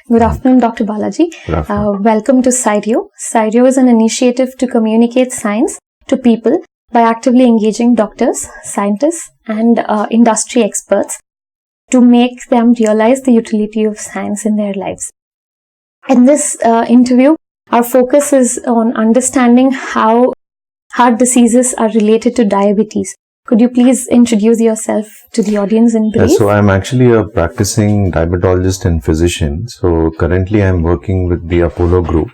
Good afternoon, Dr. Balaji. Good afternoon. Welcome to Cyrio. Cyrio is an initiative to communicate science to people by actively engaging doctors, scientists, and industry experts to make them realize the utility of science in their lives. In this interview, our focus is on understanding how heart diseases are related to diabetes. Could you please introduce yourself to the audience in brief? So I'm actually a practicing diabetologist and physician. So currently I'm working with the Apollo group,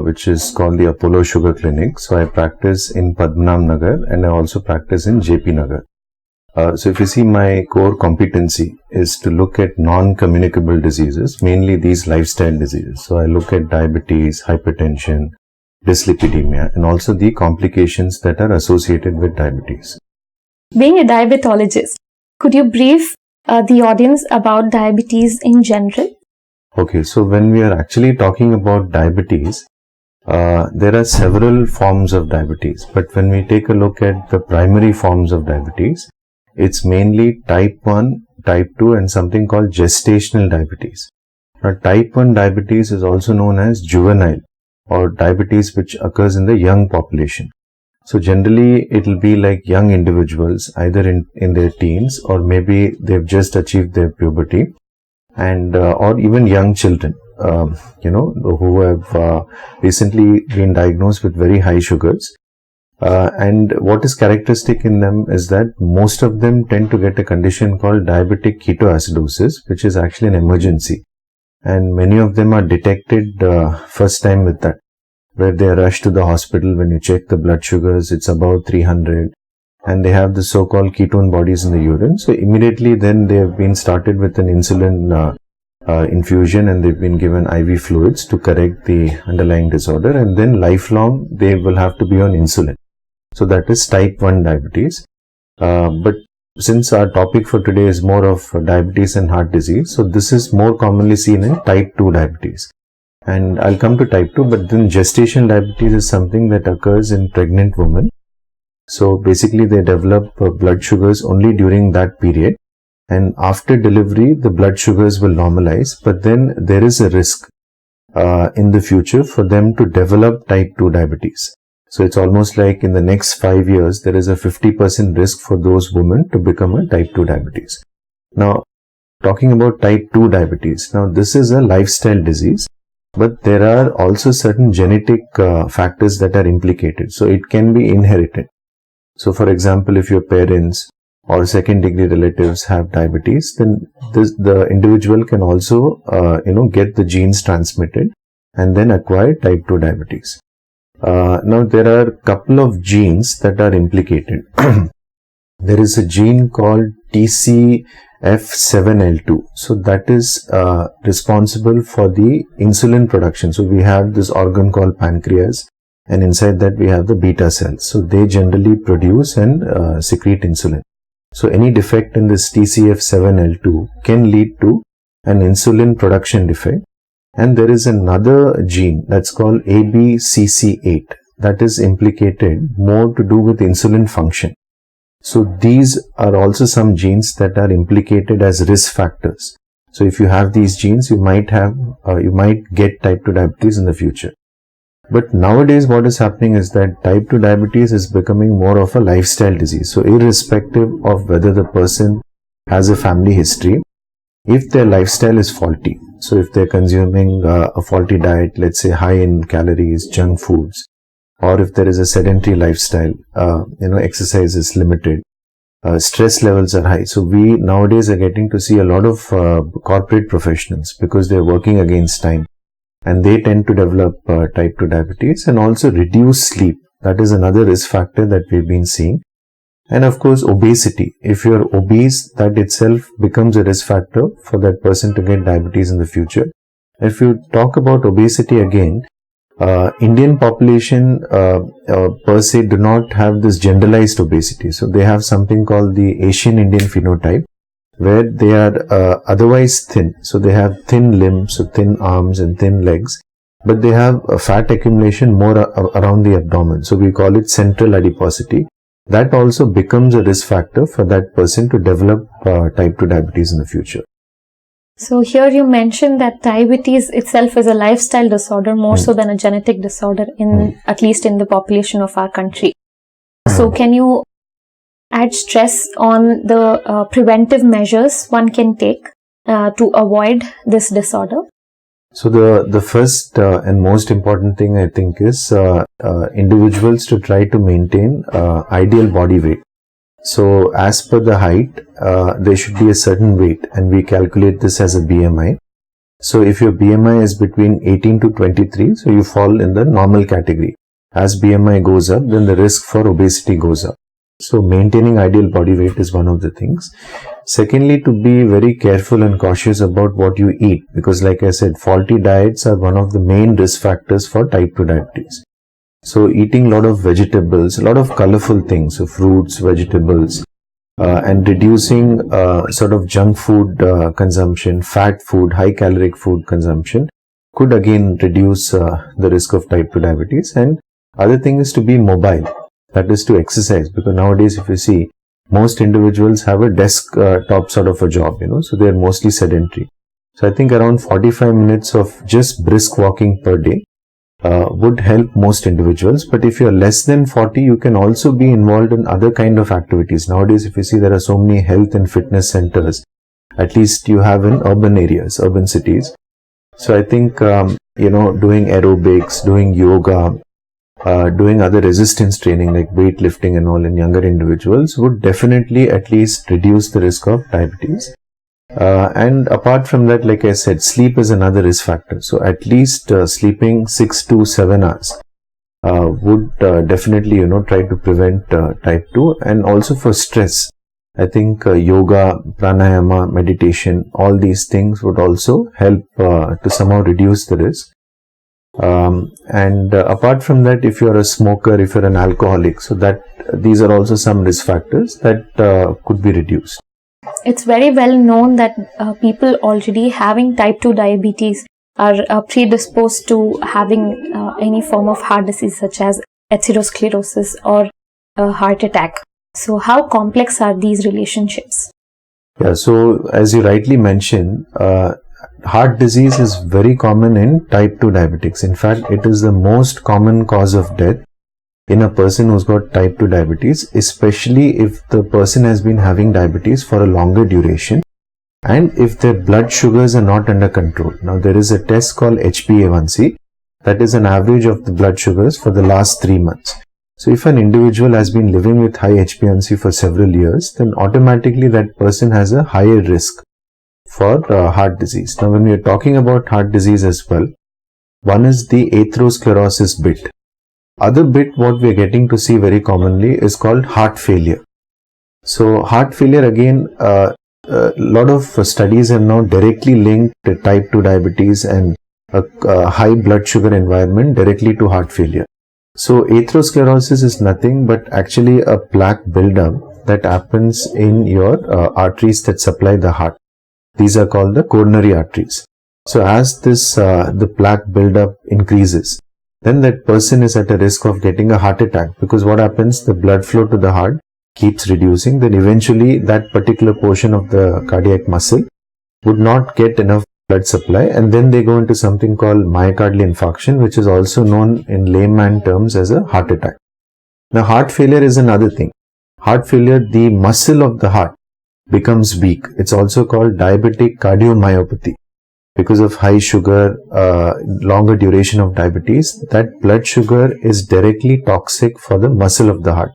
which is called the Apollo Sugar Clinic. So I practice in Padmanabh Nagar and I also practice in JP Nagar. So if you see, my core competency is to look at non-communicable diseases, mainly these lifestyle diseases. So I look at diabetes, hypertension, dyslipidemia, and also the complications that are associated with diabetes. Being a diabetologist, could you brief the audience about diabetes in general? Okay, so when we are actually talking about diabetes, there are several forms of diabetes, but when we take a look at the primary forms of diabetes, it's mainly type 1, type 2 and something called gestational diabetes. Now, type 1 diabetes is also known as juvenile or diabetes which occurs in the young population. So generally it will be like young individuals either in their teens or maybe they've just achieved their puberty, and or even young children who have recently been diagnosed with very high sugars. And what is characteristic in them is that most of them tend to get a condition called diabetic ketoacidosis, which is actually an emergency. And many of them are detected first time with that, where they are rushed to the hospital. When you check the blood sugars, it's about 300, and they have the so-called ketone bodies in the urine. So immediately then they have been started with an insulin infusion, and they've been given IV fluids to correct the underlying disorder, and then lifelong they will have to be on insulin. So that is type 1 diabetes. But since our topic for today is more of diabetes and heart disease, so this is more commonly seen in type 2 diabetes. And I'll come to type 2, but then gestational diabetes is something that occurs in pregnant women. So basically they develop blood sugars only during that period. And after delivery, the blood sugars will normalize, but then there is a risk in the future for them to develop type 2 diabetes. So it's almost like in the next 5 years, there is a 50% risk for those women to become a type 2 diabetes. Now, talking about type 2 diabetes, now this is a lifestyle disease, but there are also certain genetic factors that are implicated. So it can be inherited. So for example, if your parents or second degree relatives have diabetes, then the individual can also get the genes transmitted and then acquire type 2 diabetes. Now there are a couple of genes that are implicated. There is a gene called TCF7L2. So that is responsible for the insulin production. So we have this organ called pancreas, and inside that we have the beta cells. So they generally produce and secrete insulin. So any defect in this TCF7L2 can lead to an insulin production defect. And there is another gene that's called ABCC8 that is implicated more to do with insulin function. So these are also some genes that are implicated as risk factors. So if you have these genes, you might get type 2 diabetes in the future. But nowadays what is happening is that type 2 diabetes is becoming more of a lifestyle disease. So irrespective of whether the person has a family history, if their lifestyle is faulty, so if they're consuming a faulty diet, let's say high in calories, junk foods, or if there is a sedentary lifestyle, exercise is limited, stress levels are high. So we nowadays are getting to see a lot of corporate professionals because they're working against time, and they tend to develop type 2 diabetes, and also reduce sleep. That is another risk factor that we've been seeing. And of course, obesity. If you're obese, that itself becomes a risk factor for that person to get diabetes in the future. If you talk about obesity again, Indian population per se do not have this generalized obesity. So they have something called the Asian Indian phenotype, where they are otherwise thin. So they have thin limbs, so thin arms and thin legs, but they have a fat accumulation more around the abdomen. So we call it central adiposity. That also becomes a risk factor for that person to develop type 2 diabetes in the future. So here you mentioned that diabetes itself is a lifestyle disorder more so than a genetic disorder, at least in the population of our country. So can you add stress on the preventive measures one can take to avoid this disorder? So the first and most important thing I think is individuals to try to maintain ideal body weight. So as per the height, there should be a certain weight, and we calculate this as a BMI. So if your BMI is between 18 to 23, so you fall in the normal category. As BMI goes up, then the risk for obesity goes up. So maintaining ideal body weight is one of the things. Secondly, to be very careful and cautious about what you eat, because like I said, faulty diets are one of the main risk factors for type 2 diabetes. So eating a lot of vegetables, a lot of colorful things, so fruits, vegetables, and reducing sort of junk food consumption, fat food, high caloric food consumption could again reduce the risk of type 2 diabetes. And other thing is to be mobile, that is to exercise, because nowadays if you see, most individuals have a desk top sort of a job, so they are mostly sedentary. So I think around 45 minutes of just brisk walking per day would help most individuals. But if you're less than 40, you can also be involved in other kind of activities. Nowadays, if you see, there are so many health and fitness centers, at least you have in urban areas, urban cities. So I think, doing aerobics, doing yoga, doing other resistance training like weightlifting and all in younger individuals would definitely at least reduce the risk of diabetes. And apart from that, like I said, sleep is another risk factor. So at least sleeping 6 to 7 hours would definitely, try to prevent type 2. And also for stress, I think yoga, pranayama, meditation, all these things would also help to somehow reduce the risk. And apart from that, if you're a smoker, if you're an alcoholic, so that these are also some risk factors that could be reduced. It's very well known that people already having type 2 diabetes are predisposed to having any form of heart disease such as atherosclerosis or a heart attack. So how complex are these relationships? Yeah, so as you rightly mentioned, heart disease is very common in type 2 diabetics. In fact, it is the most common cause of death in a person who's got type 2 diabetes, especially if the person has been having diabetes for a longer duration and if their blood sugars are not under control. Now, there is a test called HbA1c, that is an average of the blood sugars for the last 3 months. So if an individual has been living with high HbA1c for several years, then automatically that person has a higher risk for heart disease. Now, when we are talking about heart disease as well, one is the atherosclerosis bit. Other bit what we are getting to see very commonly is called heart failure. So heart failure, again, a lot of studies have now directly linked type 2 diabetes and a high blood sugar environment directly to heart failure. So atherosclerosis is nothing but actually a plaque buildup that happens in your arteries that supply the heart. These are called the coronary arteries. So as this the plaque buildup increases, then that person is at a risk of getting a heart attack, because what happens, the blood flow to the heart keeps reducing, then eventually that particular portion of the cardiac muscle would not get enough blood supply, and then they go into something called myocardial infarction, which is also known in layman terms as a heart attack. Now, heart failure is another thing. Heart failure, the muscle of the heart becomes weak. It's also called diabetic cardiomyopathy. Because of high sugar, longer duration of diabetes, that blood sugar is directly toxic for the muscle of the heart.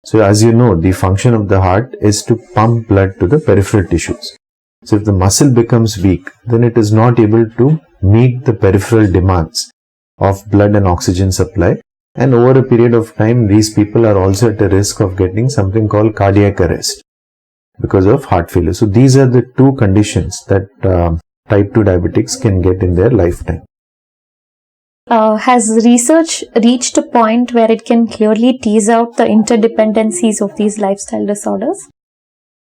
So as you know, the function of the heart is to pump blood to the peripheral tissues. So if the muscle becomes weak, then it is not able to meet the peripheral demands of blood and oxygen supply. And over a period of time, these people are also at a risk of getting something called cardiac arrest because of heart failure. So these are the two conditions that type 2 diabetics can get in their lifetime. Has research reached a point where it can clearly tease out the interdependencies of these lifestyle disorders?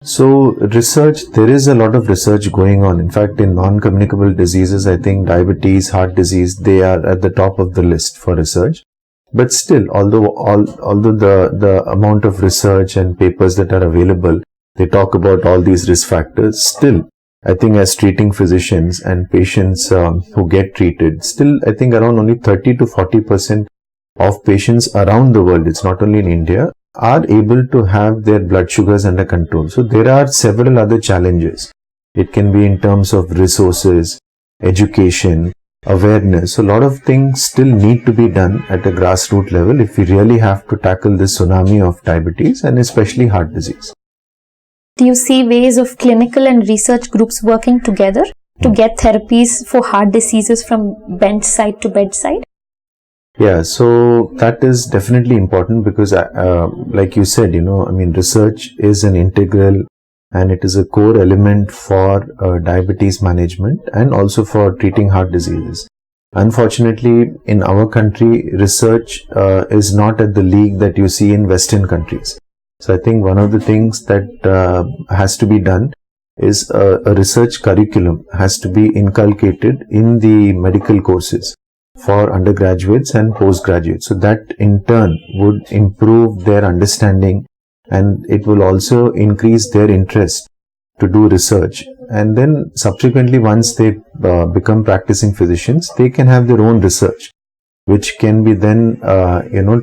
So research, there is a lot of research going on. In fact, in non-communicable diseases, I think diabetes, heart disease, they are at the top of the list for research. But still, although the amount of research and papers that are available, they talk about all these risk factors, still I think as treating physicians and patients who get treated, still I think around only 30 to 40% of patients around the world, it's not only in India, are able to have their blood sugars under control. So there are several other challenges. It can be in terms of resources, education, awareness. So a lot of things still need to be done at a grassroots level if we really have to tackle this tsunami of diabetes and especially heart disease. Do you see ways of clinical and research groups working together to get therapies for heart diseases from bedside to bedside? Yeah, so that is definitely important because like you said, research is an integral and it is a core element for diabetes management and also for treating heart diseases. Unfortunately, in our country, research is not at the league that you see in Western countries. So I think one of the things that has to be done is a research curriculum has to be inculcated in the medical courses for undergraduates and postgraduates. So that in turn would improve their understanding and it will also increase their interest to do research. And then subsequently, once they become practicing physicians, they can have their own research, which can be then,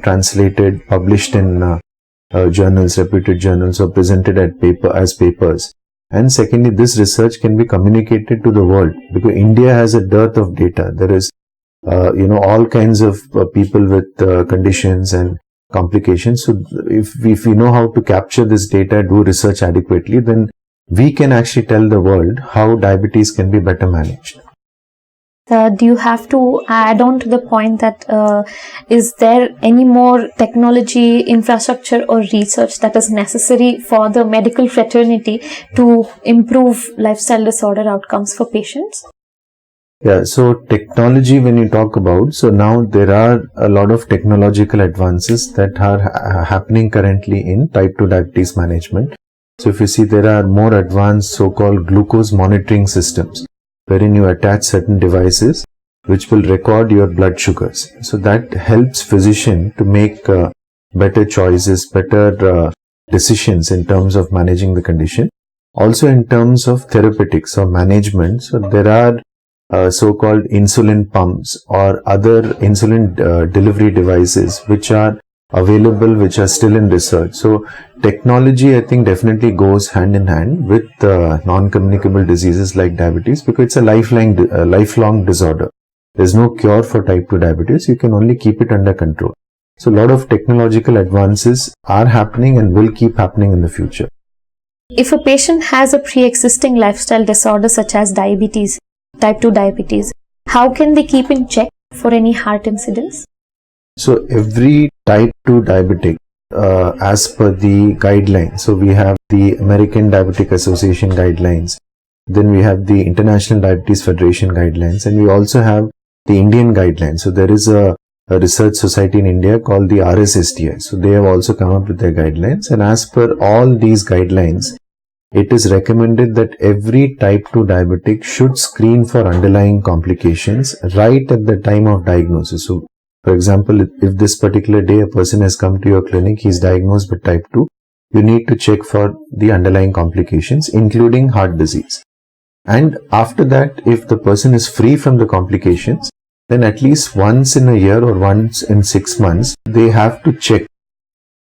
translated, published in journals, reputed journals, or presented as papers. And secondly, this research can be communicated to the world because India has a dearth of data. There is, all kinds of people with conditions and complications. So if we know how to capture this data, do research adequately, then we can actually tell the world how diabetes can be better managed. Do you have to add on to the point that is there any more technology, infrastructure or research that is necessary for the medical fraternity to improve lifestyle disorder outcomes for patients? Yeah, so technology when you talk about, so now there are a lot of technological advances that are happening currently in type 2 diabetes management. So if you see, there are more advanced so-called glucose monitoring systems, wherein you attach certain devices which will record your blood sugars. So that helps physician to make better choices, better decisions in terms of managing the condition. Also in terms of therapeutics or management, so there are so-called insulin pumps or other insulin delivery devices which are available, which are still in research. So technology, I think, definitely goes hand in hand with non-communicable diseases like diabetes because it's a lifelong disorder. There's no cure for type 2 diabetes. You can only keep it under control. So a lot of technological advances are happening and will keep happening in the future. If a patient has a pre-existing lifestyle disorder such as diabetes, type 2 diabetes, how can they keep in check for any heart incidents? So every type 2 diabetic, as per the guidelines, so we have the American Diabetic Association guidelines, then we have the International Diabetes Federation guidelines, and we also have the Indian guidelines. So there is a research society in India called the RSSDI. So they have also come up with their guidelines, and as per all these guidelines, it is recommended that every type 2 diabetic should screen for underlying complications right at the time of diagnosis. So for example, if this particular day a person has come to your clinic, he is diagnosed with type 2, you need to check for the underlying complications, including heart disease. And after that, if the person is free from the complications, then at least once in a year or once in 6 months, they have to check.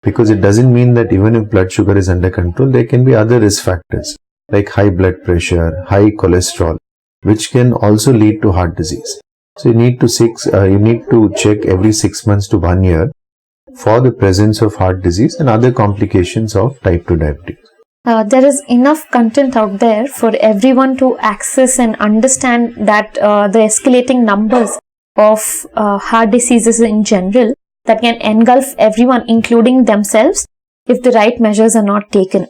Because it doesn't mean that even if blood sugar is under control, there can be other risk factors like high blood pressure, high cholesterol, which can also lead to heart disease. So you need to check every 6 months to 1 year for the presence of heart disease and other complications of type 2 diabetes. There is enough content out there for everyone to access and understand that the escalating numbers of heart diseases in general that can engulf everyone, including themselves, if the right measures are not taken.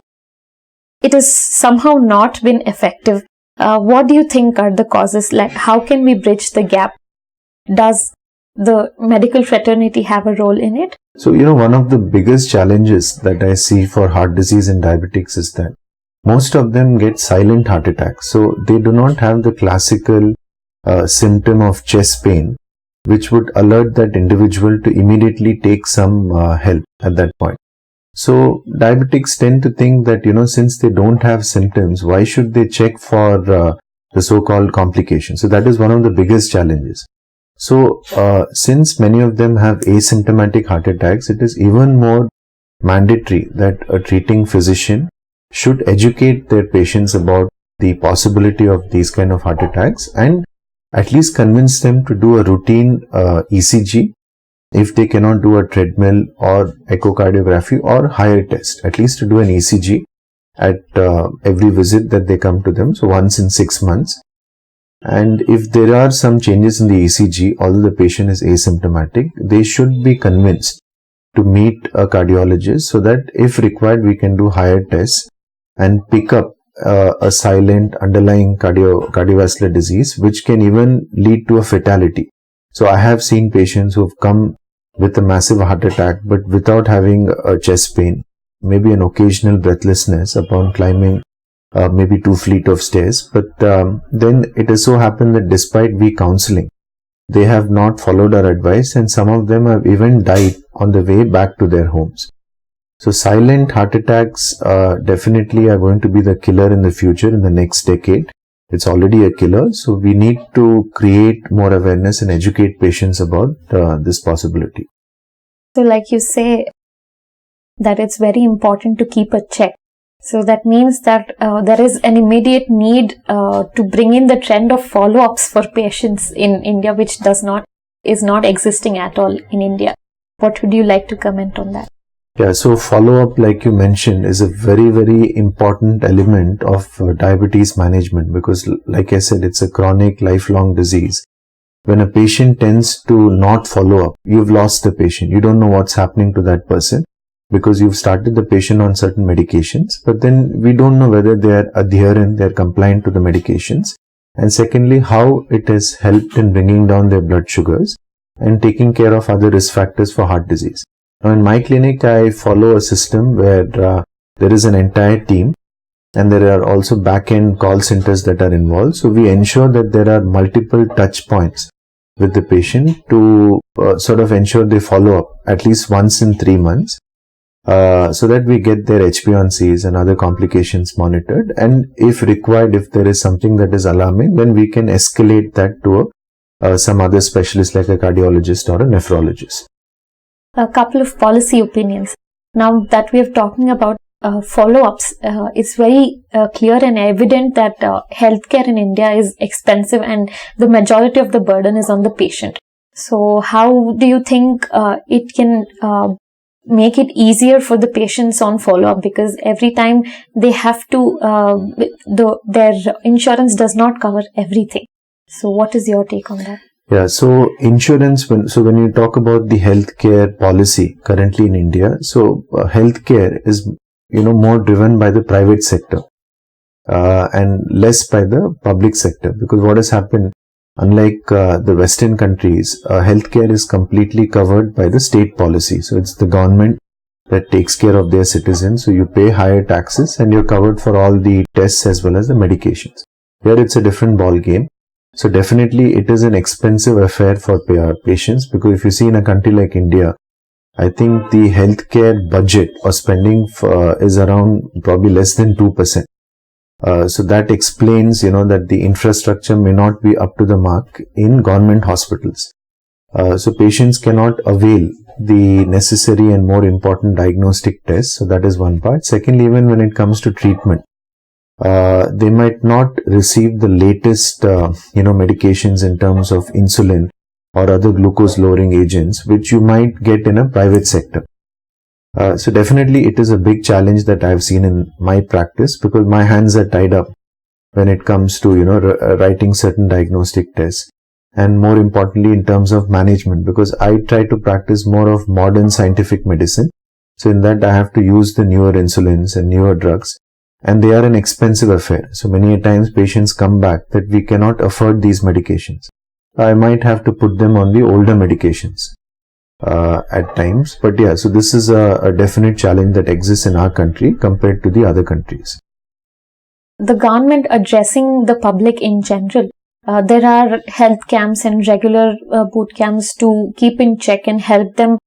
It has somehow not been effective. What do you think are the causes? Like, how can we bridge the gap? Does the medical fraternity have a role in it? So, one of the biggest challenges that I see for heart disease and diabetics is that most of them get silent heart attacks. So, they do not have the classical symptom of chest pain, which would alert that individual to immediately take some help at that point. So diabetics tend to think that, since they don't have symptoms, why should they check for the so-called complications? So that is one of the biggest challenges. So since many of them have asymptomatic heart attacks, it is even more mandatory that a treating physician should educate their patients about the possibility of these kind of heart attacks and at least convince them to do a routine ECG if they cannot do a treadmill or echocardiography or higher test, at least to do an ECG at every visit that they come to them, so once in 6 months. And if there are some changes in the ECG, although the patient is asymptomatic, they should be convinced to meet a cardiologist so that if required we can do higher tests and pick up a silent underlying cardiovascular disease which can even lead to a fatality. So I have seen patients who have come with a massive heart attack but without having a chest pain, maybe an occasional breathlessness upon climbing maybe 2 fleet of stairs, but then it has so happened that despite we counseling, they have not followed our advice and some of them have even died on the way back to their homes. So silent heart attacks definitely are going to be the killer in the future, in the next decade. It's already a killer, so we need to create more awareness and educate patients about this possibility. So like you say, that it's very important to keep a check. So that means that there is an immediate need to bring in the trend of follow-ups for patients in India, which is not existing at all in India. What would you like to comment on that? Yeah, so follow-up, like you mentioned, is a very, very important element of diabetes management because, like I said, it's a chronic, lifelong disease. When a patient tends to not follow up, you've lost the patient. You don't know what's happening to that person because you've started the patient on certain medications, but then we don't know whether they are adherent, they are compliant to the medications. And secondly, how it has helped in bringing down their blood sugars and taking care of other risk factors for heart disease. Now, in my clinic, I follow a system where there is an entire team and there are also back-end call centers that are involved. So we ensure that there are multiple touch points with the patient to sort of ensure they follow up at least once in 3 months so that we get their HbA1cs and other complications monitored. And if required, if there is something that is alarming, then we can escalate that to some other specialist like a cardiologist or a nephrologist. A couple of policy opinions. Now that we are talking about follow-ups, it's very clear and evident that healthcare in India is expensive and the majority of the burden is on the patient. So how do you think it can make it easier for the patients on follow-up, because every time they have to, their insurance does not cover everything. So what is your take on that? Yeah, so insurance, when you talk about the healthcare policy currently in India, so healthcare is, more driven by the private sector and less by the public sector, because what has happened, unlike the Western countries, healthcare is completely covered by the state policy. So it's the government that takes care of their citizens. So you pay higher taxes and you're covered for all the tests as well as the medications. Here it's a different ball game. So definitely it is an expensive affair for patients, because if you see in a country like India, I think the healthcare budget or spending is around probably less than 2%. So that explains, that the infrastructure may not be up to the mark in government hospitals. So patients cannot avail the necessary and more important diagnostic tests. So that is one part. Secondly, even when it comes to treatment, they might not receive the latest, medications in terms of insulin or other glucose lowering agents, which you might get in a private sector. So definitely it is a big challenge that I've seen in my practice, because my hands are tied up when it comes to, writing certain diagnostic tests. And more importantly, in terms of management, because I try to practice more of modern scientific medicine. So in that I have to use the newer insulins and newer drugs. And they are an expensive affair. So many times patients come back that we cannot afford these medications. I might have to put them on the older medications at times. But yeah, so this is a definite challenge that exists in our country compared to the other countries. The government addressing the public in general, there are health camps and regular boot camps to keep in check and help them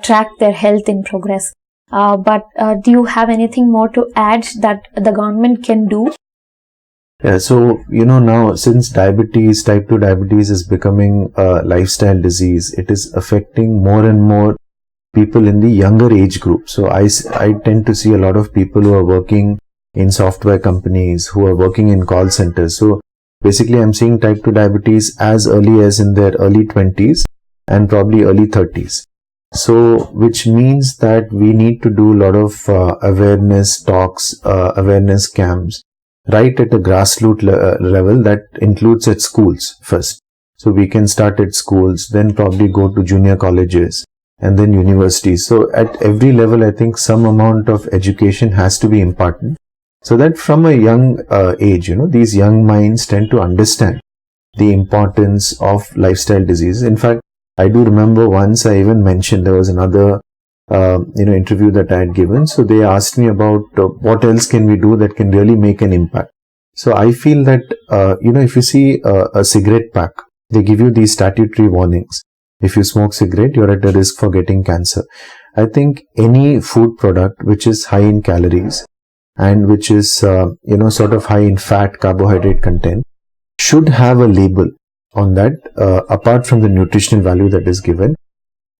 track their health in progress. But do you have anything more to add that the government can do? Yeah, so now since diabetes, type 2 diabetes is becoming a lifestyle disease, it is affecting more and more people in the younger age group. So I tend to see a lot of people who are working in software companies, who are working in call centers. So basically I'm seeing type 2 diabetes as early as in their early 20s and probably early 30s. So which means that we need to do a lot of awareness talks, awareness camps, right at a grassroots level, that includes at schools first. So we can start at schools, then probably go to junior colleges and then universities. So at every level, I think some amount of education has to be imparted, so that from a young age, these young minds tend to understand the importance of lifestyle diseases. In fact, I do remember once I even mentioned, there was another interview that I had given. So they asked me about what else can we do that can really make an impact. So I feel that, if you see a cigarette pack, they give you these statutory warnings. If you smoke cigarette, you're at a risk for getting cancer. I think any food product which is high in calories and which is, sort of high in fat, carbohydrate content should have a label on that, apart from the nutritional value that is given.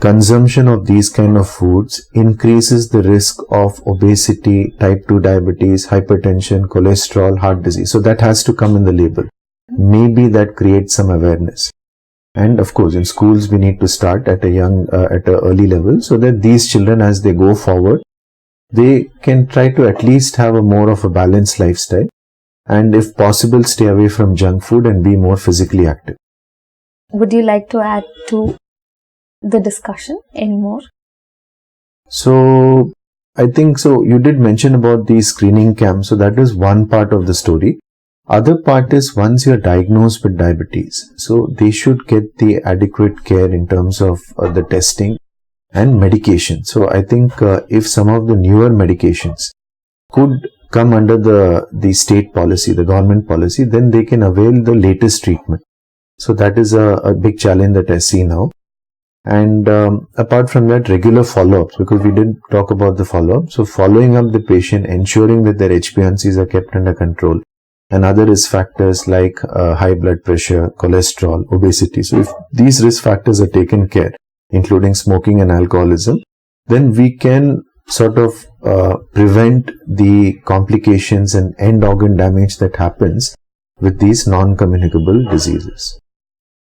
Consumption of these kind of foods increases the risk of obesity, type 2 diabetes, hypertension, cholesterol, heart disease. So that has to come in the label. Maybe that creates some awareness. And of course, in schools, we need to start at at an early level, so that these children, as they go forward, they can try to at least have a more of a balanced lifestyle. And if possible, stay away from junk food and be more physically active. Would you like to add to the discussion anymore? So I think so. You did mention about the screening camp. So that is one part of the story. Other part is once you're diagnosed with diabetes, so they should get the adequate care in terms of the testing and medication. So I think if some of the newer medications could come under the state policy, the government policy, then they can avail the latest treatment. So that is a big challenge that I see now. And apart from that, regular follow-ups, because we didn't talk about the follow-up. So following up the patient, ensuring that their HbA1cs are kept under control, and other risk factors like high blood pressure, cholesterol, obesity. So if these risk factors are taken care, including smoking and alcoholism, then we can sort of prevent the complications and end organ damage that happens with these non-communicable diseases.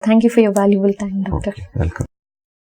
Thank you for your valuable time, Doctor. Okay, welcome.